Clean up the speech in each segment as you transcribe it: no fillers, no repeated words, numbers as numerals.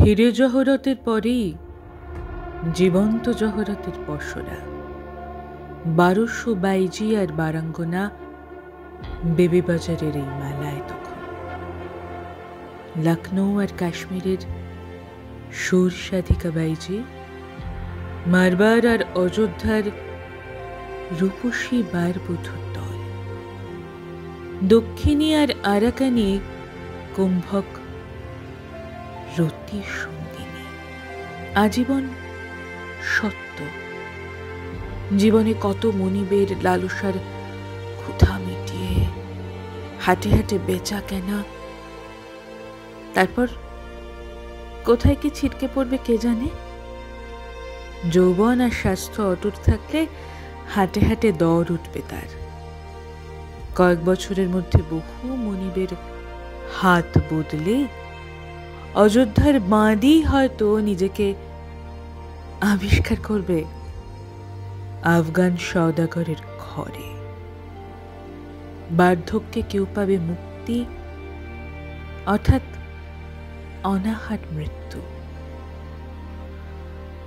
হিরে জহরতের পরেই জীবন্ত জহরতের পসরা, 1200 বাইজি আর বারাঙ্গনা বেবিবাজারের এই মেলায় তখন লখনৌ আর কাশ্মীরের সুর সাধিকা বাইজি, মারবার আর অযোধ্যার রূপসী বারবধূর দল, দক্ষিণী আর আরাকানি কুম্ভক রতি সঙ্গিনী, আজীবন সত্য। জীবনে কত মনিবের লালসার ক্ষুধা মিটিয়ে হাটে হাটে বেচা কেনা, তারপর কোথায় কি ছিটকে পড়বে কে জানে। যৌবন আর স্বাস্থ্য অটুট থাকলে হাটে হাটে দর উঠবে তার। কয়েক বছরের মধ্যে বহু মনিবের হাত বদলে অযোধ্যার বাঁধি হয়তো নিজেকে আবিষ্কার করবে আফগান সওদাগরের ঘরে। বার্ধক্যে কেউ পাবে মুক্তি, অর্থাৎ অনাহার মৃত্যু।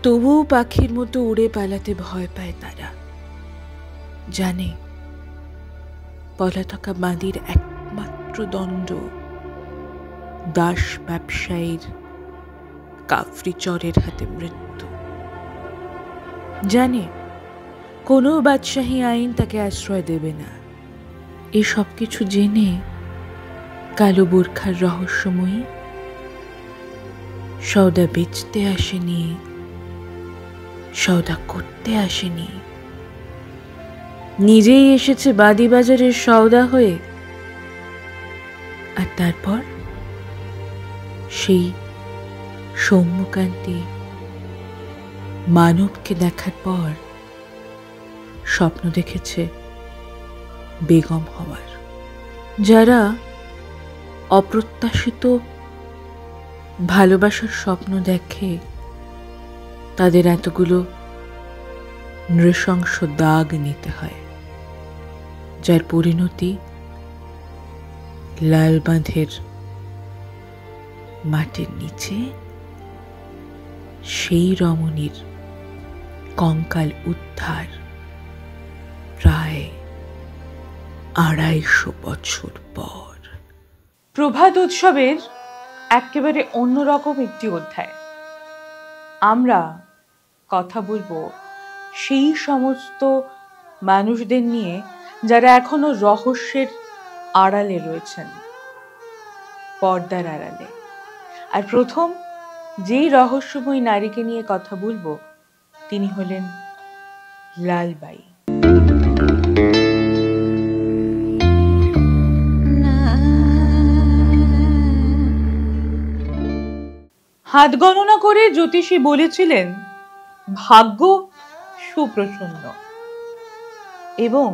তবুও পাখির মতো উড়ে পালাতে ভয় পায় তারা, জানে পলাতকা বাঁধির একমাত্র দণ্ড দাস ব্যবসায়ীর কাফরি চরের হাতে মৃত্যু। জানে কোনো বাদশাহী আইন তাকে আশ্রয় দেবে না। এসব কিছু জেনে কালো বোরখার রহস্যময়ী সওদা বেচতে আসেনি, সওদা করতে আসেনি, নিজেই এসেছে বাদী বাজারের সওদা হয়ে। আর তারপর সেই সৌম্যকান্তি মানবকে দেখার পর স্বপ্ন দেখেছে বেগম হওয়ার। যারা অপ্রত্যাশিত ভালোবাসার স্বপ্ন দেখে তাদের এতগুলো নৃশংস দাগ নিতে হয়, যার পরিণতি লালবাঁধের মাটির নিচে সেই রমণীর কঙ্কাল উদ্ধার প্রায় 250 বছর পর। প্রভাত উৎসবের একেবারে অন্যরকম একটি অধ্যায়। আমরা কথা বলবো সেই সমস্ত মানুষদের নিয়ে যারা এখনো রহস্যের আড়ালে রয়েছেন, পর্দার আড়ালে। আর প্রথম যেই রহস্যময় নারীকে নিয়ে কথা বলবো তিনি হলেন লালবাই। হাত গণনা করে জ্যোতিষী বলেছিলেন ভাগ্য সুপ্রসন্ন এবং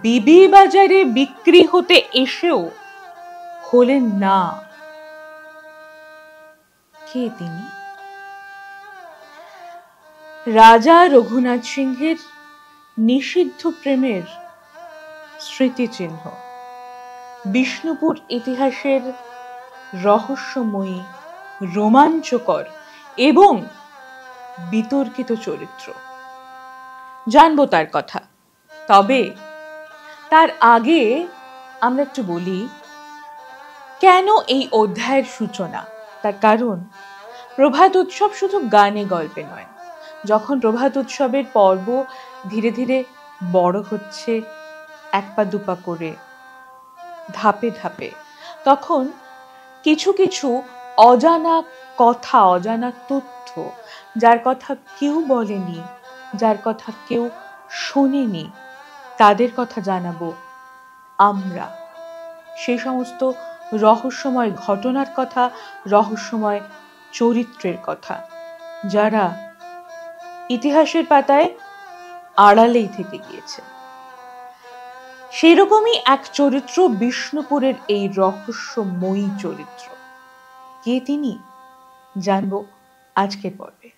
বিবি বাজারে বিক্রি হতে এসেও হলেন না। কে তিনি? রাজা রঘুনাথ সিংহের নিষিদ্ধ প্রেমের স্মৃতিচিহ্ন, বিষ্ণুপুর ইতিহাসের রহস্যময়ী, রোমাঞ্চকর এবং বিতর্কিত চরিত্র। জানবো তার কথা। তবে তার আগে আমরা একটু বলি কেন এই অধ্যায়ের সূচনা। তার কারণ প্রভাত উৎসব শুধু গানে গল্পে নয়। যখন প্রভাত উৎসবের পর্ব ধীরে ধীরে বড় হচ্ছে, এক পা দুপা করে, ধাপে ধাপে, তখন কিছু কিছু অজানা কথা, অজানা তথ্য, যার কথা কেউ বলেনি, যার কথা কেউ শোনেনি, তাদের কথা জানাবো আমরা। সেই সমস্ত রহস্যময় ঘটনার কথা, রহস্যময় চরিত্রের কথা, যারা ইতিহাসের পাতায় আড়ালেই থেকে গিয়েছে। সেরকমই এক চরিত্র বিষ্ণুপুরের এই রহস্যময়ী চরিত্র। কে তিনি জানবো আজকের পর্বে।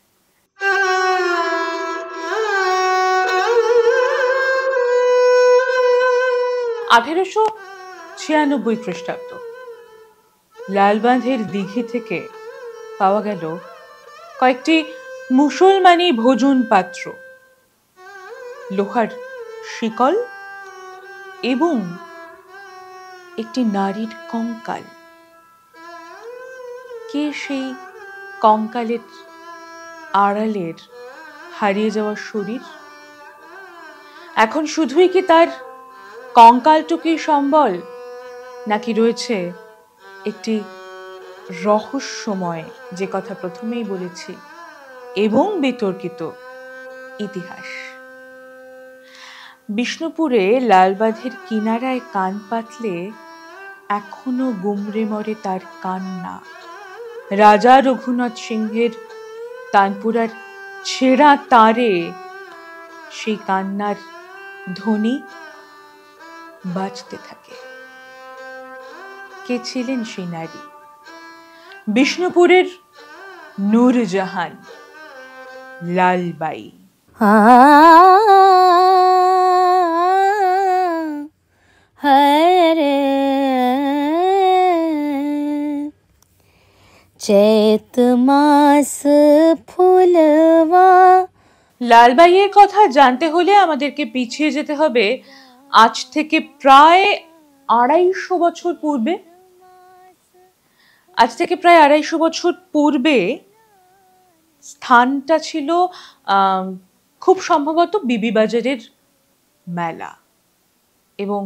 1896 খ্রিস্টাব্দ। লালবাঁধের দিঘি থেকে পাওয়া গেল কয়েকটি মুসলমানি ভোজন পাত্র, লোহার শিকল এবং একটি নারীর কঙ্কাল। কে সেই কঙ্কালের আড়ালের হারিয়ে যাওয়া শরীর? এখন শুধুই কি তার কঙ্কালটুকুই সম্বল, নাকি রয়েছে একটি রহস্যময়, যে কথা প্রথমেই বলেছি, এবং বিতর্কিত ইতিহাস? বিষ্ণুপুরে লালবাঁধের কিনারায় কান পাতলে এখনো গুমরে মরে তার কান্না। রাজা রঘুনাথ সিংহের তানপুরার ছেঁড়া তারে সেই কান্নার ধ্বনি বাজতে থাকে। কে ছিলেন সেই নারী? বিষ্ণুপুরের নূরজাহান, লালবাই। হরে চৈত মাস ফুলবা। লালবাইয়ের কথা জানতে হলে আমাদেরকে পিছিয়ে যেতে হবে আজ থেকে প্রায় 250 বছর পূর্বে। আজ থেকে প্রায় 250 বছর পূর্বে স্থানটা ছিল খুব সম্ভবত বিবিবাজারের মেলা, এবং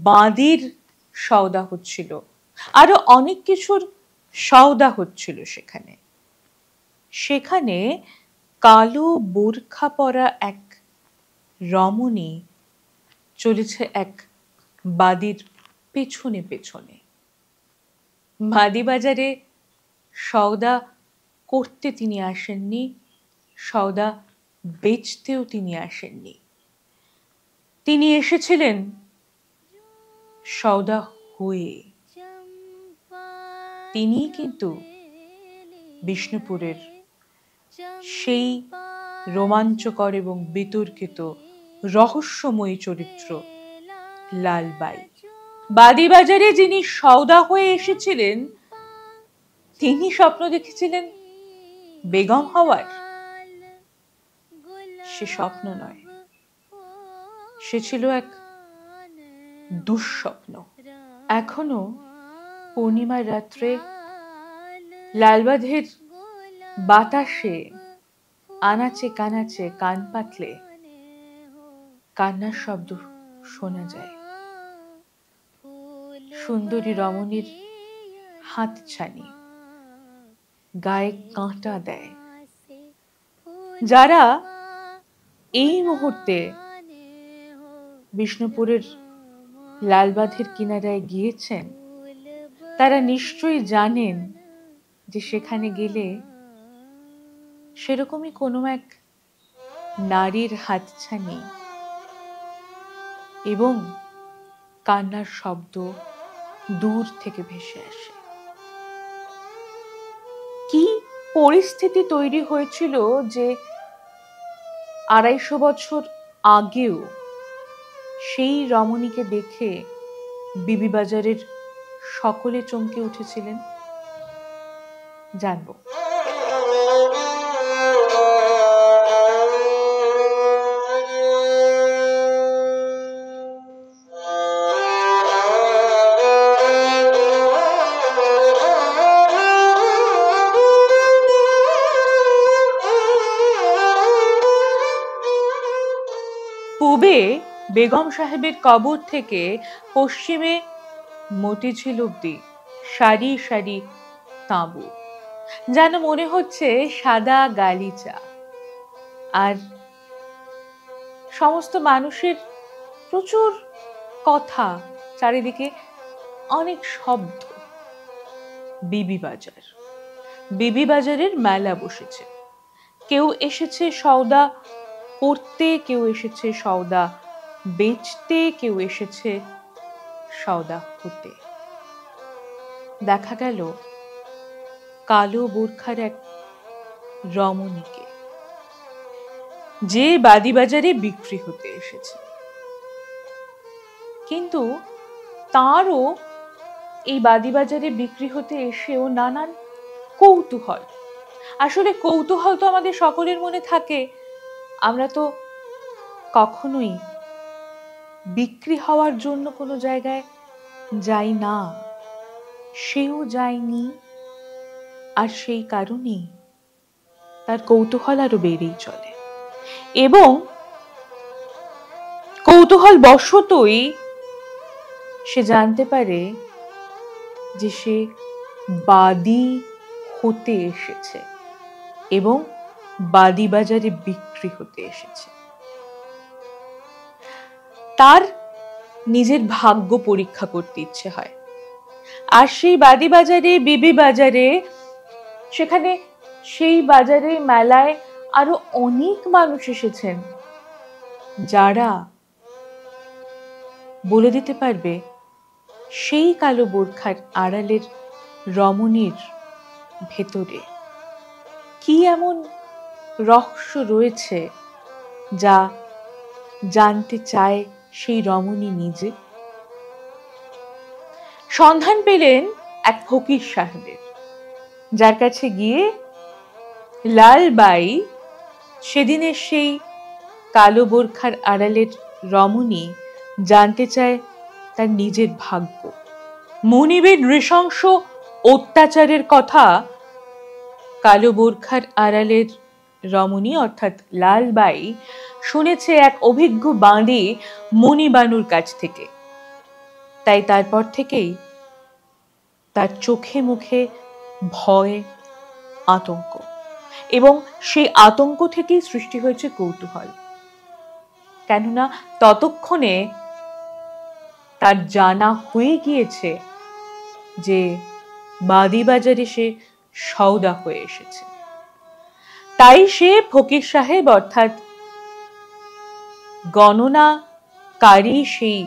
বাঁদির সওদা হচ্ছিল, আরো অনেক কিছুর সওদা হচ্ছিল সেখানে। সেখানে কালো বোরখা পরা এক রমণী চলেছে এক বাদির পেছনে পেছনে। বাদি বাজারে সওদা করতে তিনি আসেননি, সওদা বেচতেও তিনি আসেননি। তিনি এসেছিলেন সওদা হয়ে। তিনি কিন্তু বিষ্ণুপুরের সেই রোমাঞ্চকর এবং বিতর্কিত রহস্যময়ী চরিত্র লালবাই। বাদি বাজারে যিনি সওদা হয়ে এসেছিলেন, তিনি স্বপ্ন দেখেছিলেন বেগম হওয়ার। সে স্বপ্ন নয়, সে ছিল এক দুঃস্বপ্ন। এখনো পূর্ণিমার রাত্রে লালবাঁধের বাতাসে আনাচে কানাচে কান পাতলে কান্নার শব্দ শোনা যায়। সুন্দরী রমণীর হাত ছানি গায়ে কাঁটা দেয়। যারা এই মুহূর্তে বিষ্ণুপুরের লালবাঁধের কিনারায় গিয়েছেন, তারা নিশ্চয়ই জানেন যে সেখানে গেলে সেরকমই কোনো এক নারীর হাতছানি এবং কান্নার শব্দ দূর থেকে ভেসে আসে। কি পরিস্থিতি তৈরি হয়েছিল যে 250 বছর আগেও সেই রমণীকে দেখে বিবিবাজারের সকলে চমকে উঠেছিলেন, জানবো। পূবে বেগম সাহেবের কবর থেকে পশ্চিমে মতিঝিল অব্দি সারি সারি তাঁবু, যেন মনে হচ্ছে সাদা গালিচা। আর সমস্ত মানুষের প্রচুর কথা, চারিদিকে অনেক শব্দ। বিবিবাজার, বিবিবাজারের মেলা বসেছে। কেউ এসেছে সওদা করতে, কেউ এসেছে সওদা বেচতে, কেউ এসেছে সওদা হতে। দেখা গেল কালো বোরখার এক রমণীকে, যে বাদি বাজারে বিক্রি হতে এসেছে। কিন্তু তারও এই বাদি বাজারে বিক্রি হতে এসেও নানান কৌতূহল। আসলে কৌতূহল তো আমাদের সকলের মনে থাকে। আমরা তো কখনোই বিক্রি হওয়ার জন্য কোনো জায়গায় যাই না, সেও যায়নি, আর সেই কারণেই তার কৌতূহল আরো বেড়েই চলে। এবং কৌতূহল বশতই সে জানতে পারে যে সে বাদী হতে এসেছে এবং বাদী বাজারে বিক্রি হতে এসেছে। তার নিজের ভাগ্য পরীক্ষা করতে ইচ্ছে হয়। আর সেই বাদী বাজারে, বিবি বাজারে, সেখানে সেই বাজারে মেলায় আরো অনেক মানুষ এসেছেন যারা বলে দিতে পারবে সেই কালো বোরখার আড়ালের রমণীর ভেতরে কি এমন রহস্য রয়েছে যা জানতে চায় সেই রমণী নিজে। সন্ধান পেলেন এক ফকির সাহেবের, যার কাছে গিয়ে লালবাই সেদিনের সেই কালো বোরখার আড়ালের রমণী জানতে চায় তার নিজের ভাগ্য। মুনিবের নৃশংস অত্যাচারের কথা কালো বোরখার আড়ালের রমণী অর্থাৎ লালবাই শুনেছে এক অভিজ্ঞ বাঁদে মণিবানুর কাছ থেকে। তাই তারপর থেকেই তার চোখে মুখে ভয়, আতঙ্ক, এবং সেই আতঙ্ক থেকেই সৃষ্টি হয়েছে কৌতূহল। কেননা ততক্ষণে তার জানা হয়ে গিয়েছে যে বাদী বাজারে সে সওদা হয়ে এসেছে। তাই সে ফকির সাহেব অর্থাৎ গণনাকারী সেই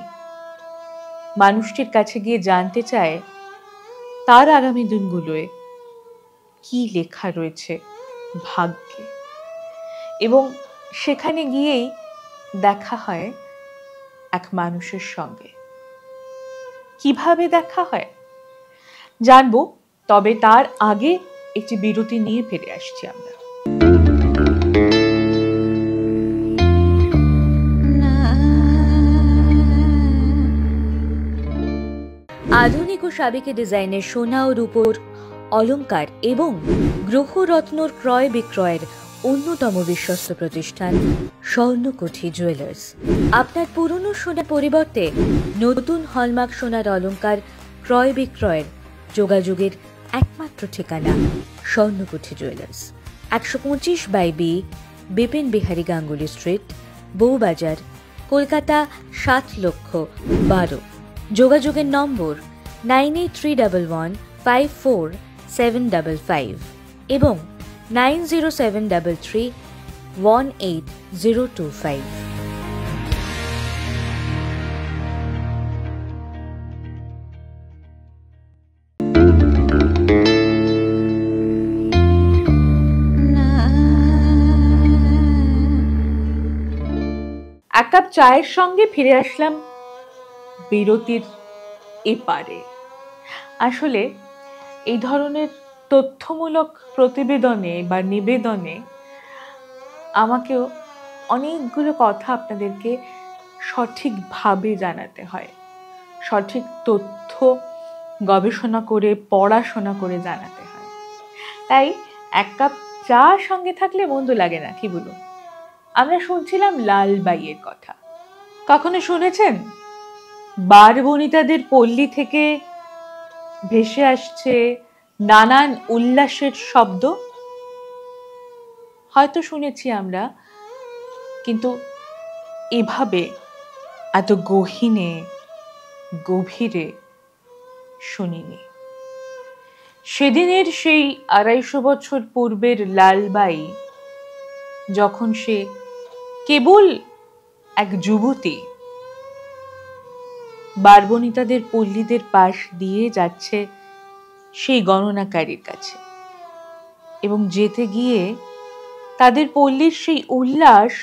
মানুষটির কাছে গিয়ে জানতে চায় তার আগামী দিনগুলোয় কি লেখা রয়েছে ভাগ্যে। এবং সেখানে গিয়েই দেখা হয় এক মানুষের সঙ্গে। কিভাবে দেখা হয় জানবো, তবে তার আগে একটি বিরতি নিয়ে ফিরে আসছি আমরা। আধুনিক ও সাবেকি ডিজাইনের সোনা ও রূপোর অলংকার এবং গ্রহরত্নর ক্রয় বিক্রয়ের অন্যতম বিশ্বস্ত প্রতিষ্ঠান স্বর্ণকুঠি জুয়েলার্স। আপনার পুরনো সোনার পরিবর্তে নতুন হলমার্ক সোনার অলংকার ক্রয় বিক্রয়ের যোগাযোগের একমাত্র ঠিকানা Swarnakuthi jewellers, 125/B Bipin Bihari Ganguly street, Bowbazar, Kolkata 7,12,000। যোগাযোগের নম্বর 9831154755 এবং 9073318025। এক কাপ চায়ের সঙ্গে ফিরে আসলাম বিরতির এপারে। আসলে এই ধরনের তথ্যমূলক প্রতিবেদনে বা নিবেদনে আমাকেও অনেকগুলো কথা আপনাদেরকে সঠিকভাবে জানাতে হয়, সঠিক তথ্য গবেষণা করে পড়াশোনা করে জানাতে হয়। তাই এক কাপ চা সঙ্গে থাকলে মন্দ লাগে না, কি বলুন? আমরা শুনছিলাম লালবাইয়ের কথা। কখনো শুনেছেন বারবনিতাদের পল্লী থেকে ভেসে আসছে নানান উল্লাসের শব্দ? হয়তো শুনেছি আমরা, কিন্তু এভাবে এত গহীনে গভীরে শুনিনি। সেদিনের সেই 250 বছর পূর্বের লালবাই যখন সে কেবল এক যুবতী বারবনিতাদের পল্লীদের পাশ দিয়ে যাচ্ছে সেই গণনাকারীর কাছে, এবং যেতে গিয়ে তাদের পল্লীর সেই উল্লাস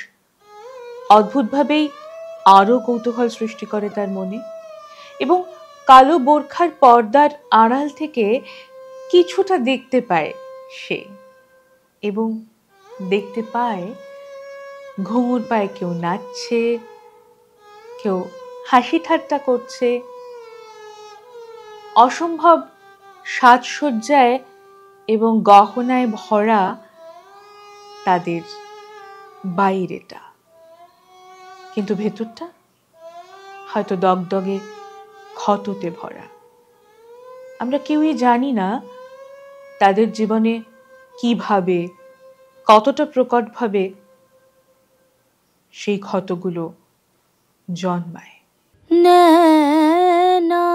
অদ্ভুতভাবেই আরো কৌতূহল সৃষ্টি করে তার মনে। এবং কালো বোরখার পর্দার আড়াল থেকে কিছুটা দেখতে পায় সে, এবং দেখতে পায় ঘুঙুর পায়ে কেউ নাচছে, কেউ হাসি ঠাট্টা করছে। অসম্ভব সাজসজ্জায় এবং গহনায় ভরা তাদের বাইরেটা, কিন্তু ভেতরটা হয়তো দগদগে ক্ষততে ভরা। আমরা কেউই জানি না তাদের জীবনে কিভাবে, কতটা প্রকটভাবে সেই ক্ষতগুলো জন্মায়। নैना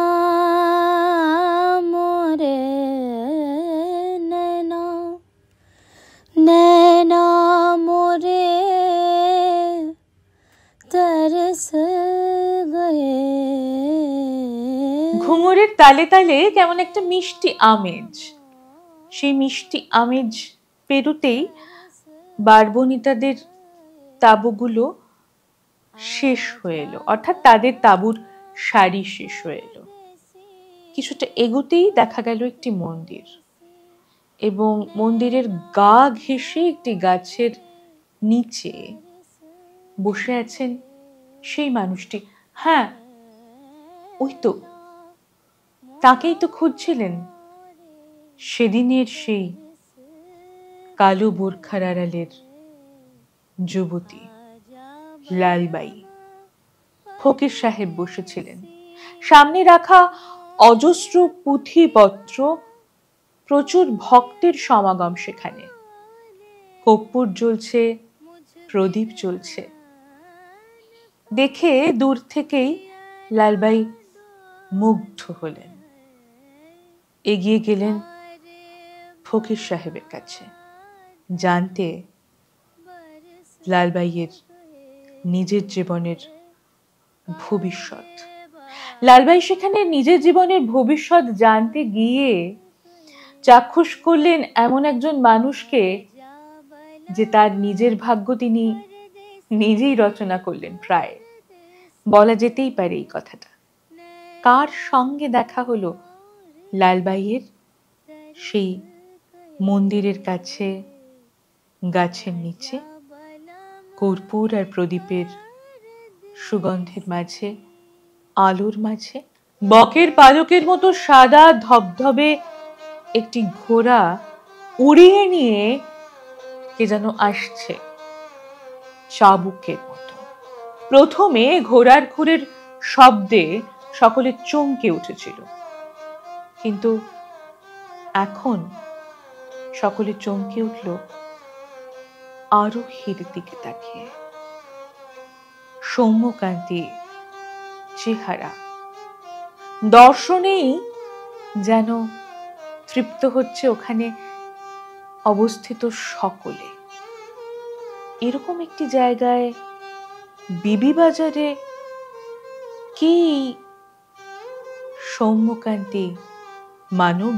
मोरे नैना, नैना मोरे तरस गए। ঘুঙুরের তালে তালে কেমন একটা মিষ্টি আমেজ, সেই মিষ্টি আমেজ পেরুতেই বারবনিতাদের তাঁবুগুলো শেষ হয়ে এলো, অর্থাৎ তাদের তাঁবুর সারি শেষ হয়ে এলো। কিছুটা এগোতেই দেখা গেল একটি মন্দির, এবং মন্দিরের গা ঘেঁষে একটি গাছের নিচে বসে আছেন সেই মানুষটি। হ্যাঁ, ওই তো, তাকেই তো খুঁজছিলেন সেদিনের সেই কালো বোরখার আড়ালের যুবতী লালবাই। ফকির সাহেব বসেছিলেন, সামনে রাখা অজস্র পুঁথিপত্র, প্রচুর ভক্তের সমাগম সেখানে। কর্পূর জ্বলছে, প্রদীপ জ্বলছে। দেখে দূর থেকেই লালবাই মুগ্ধ হলেন, এগিয়ে গেলেন ফকির সাহেবের কাছে, জানতে লালবাইয়ের নিজের জীবনের ভবিষ্যৎ। লালবাই সেখানে নিজের জীবনের ভবিষ্যৎ জানতে গিয়ে চাক্ষুষ করলেন এমন একজন মানুষকে, যে তার নিজের ভাগ্য তিনি নিজেই রচনা করলেন। প্রায় বলা যেতেই পারে এই কথাটা। কার সঙ্গে দেখা হলো লালবাইয়ের? সেই মন্দিরের কাছে, গাছের নিচে, কর্পূর আর প্রদীপের সুগন্ধের মাঝে, আলোর মাঝে। বকের পালকের মতো সাদা ধবধবে একটি ঘোড়া উড়িয়ে নিয়ে কে যেন আসছে, চাবুকের মতো। প্রথমে ঘোড়ার খুরের শব্দে সকলে চমকে উঠেছিল, কিন্তু এখন সকলে চমকে উঠল আরোহীর দিকে তাকিয়ে। সৌম্যকান্তি চেহারা, দর্শনেই যেন তৃপ্ত হচ্ছে ওখানে অবস্থিত সকলে। এরকম একটি জায়গায়, বিবিবাজারে, কি সৌম্যকান্তি মানব?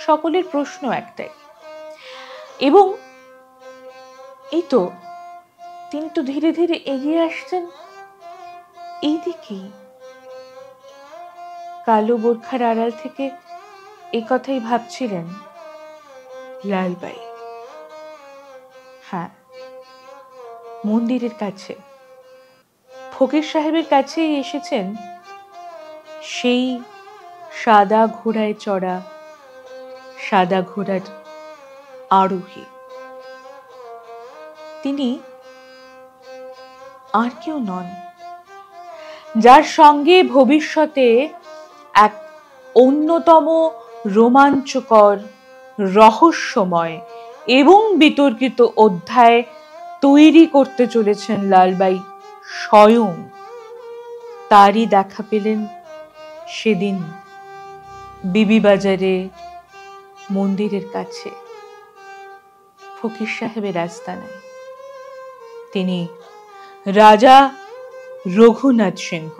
সকলের প্রশ্ন একটাই। এবং এই তো তিনি তো ধীরে ধীরে এগিয়ে আসছেন এইদিকেই। কালো বোরখার আড়াল থেকে এই কথাই ভাবছিলেন লালবাই। হ্যাঁ, মন্দিরের কাছে, ফকির সাহেবের কাছেই এসেছেন সেই সাদা ঘোড়ায় চড়া, সাদা ঘোড়ার আরোহী। তিনি আর কেউ নন, যার সঙ্গে ভবিষ্যতে এক অন্যতম রোমাঞ্চকর, রহস্যময় এবং বিতর্কিত অধ্যায় তৈরি করতে চলেছেন লালবাই স্বয়ং। তারই দেখা পেলেন সেদিন বিবিবাজারে, মন্দিরের কাছে, ফকির সাহেবের আস্তানায়। তিনি রাজা রঘুনাথ সিংহ।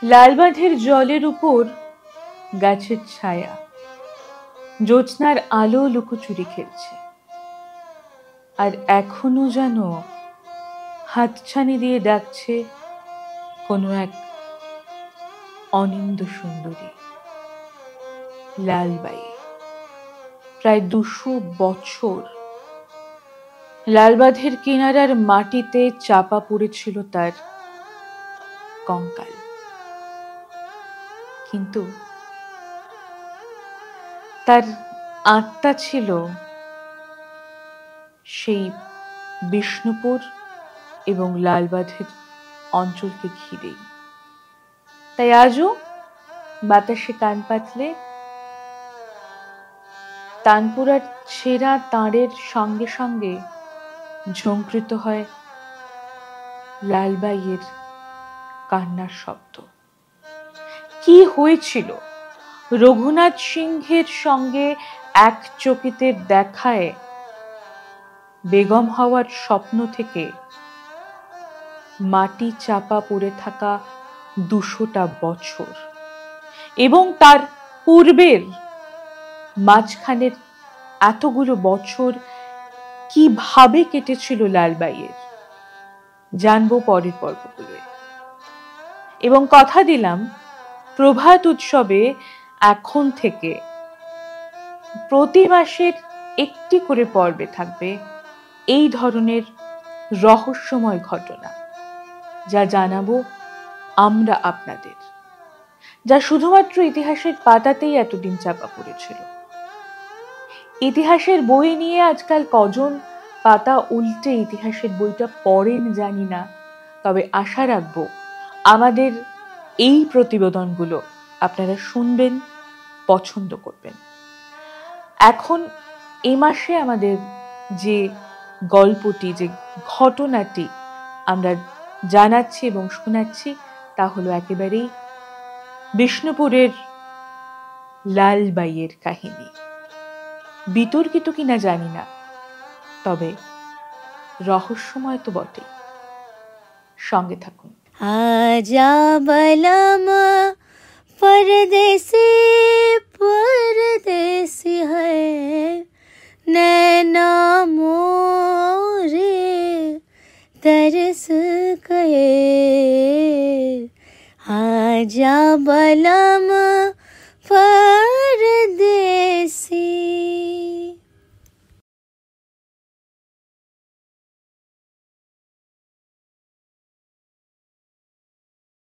লালবাঁধের জলের উপর গাছের ছায়া, জ্যোৎস্নার আলো লুকোচুরি খেলছে, আর এখনো যেন হাতছানি দিয়ে ডাকছে কোনো এক অনিন্দ সুন্দরী, লালবাই। প্রায় 200 বছর লালবাঁধের কিনারার মাটিতে চাপা পড়েছিল তার কঙ্কাল। কিন্তু তার আত্মা ছিল সেই বিষ্ণুপুর এবং লালবাঁধের অঞ্চলকে ঘিরেই। তাই আজও বাতাসে কান পাতলে তানপুরার ছেঁড়া তাঁরের সঙ্গে সঙ্গে ঝঙ্কৃত হয় লালবাইয়ের কান্নার শব্দ। কি হয়েছিল রঘুনাথ সিংহের সঙ্গে এক চকিতের দেখায় বেগম হওয়ার স্বপ্ন থেকে মাটি চাপা পড়ে থাকা 200টা বছর এবং তার পূর্বের মাঝখানের এতগুলো বছর কিভাবে কেটেছিল লালবাইয়ের, জানবো পরের পর্বগুলোয়। এবং কথা দিলাম প্রভাত উৎসবে এখন থেকে প্রতি মাসের একটি করে পর্বে থাকবে এই ধরনের রহস্যময় ঘটনা, যা জানাবো আমরা আপনাদের, যা শুধুমাত্র ইতিহাসের পাতাতেই এতদিন চাপা পড়েছিল। ইতিহাসের বই নিয়ে আজকাল কজন পাতা উল্টে ইতিহাসের বইটা পড়েন জানি না, তবে আশা রাখবো আমাদের এই প্রতিবেদনগুলো আপনারা শুনবেন, পছন্দ করবেন। এখন এই মাসে আমাদের যে গল্পটি, যে ঘটনাটি আমরা জানাচ্ছি এবং শোনাচ্ছি, তা হলো একেবারেই বিষ্ণুপুরের লালবাইয়ের কাহিনী। বিতর্কিত কিনা জানি না, তবে রহস্যময় তো বটেই। সঙ্গে থাকুন। आजा बलम परदेसी परदेसी है नैना मोरे तरस गए। आजा बलम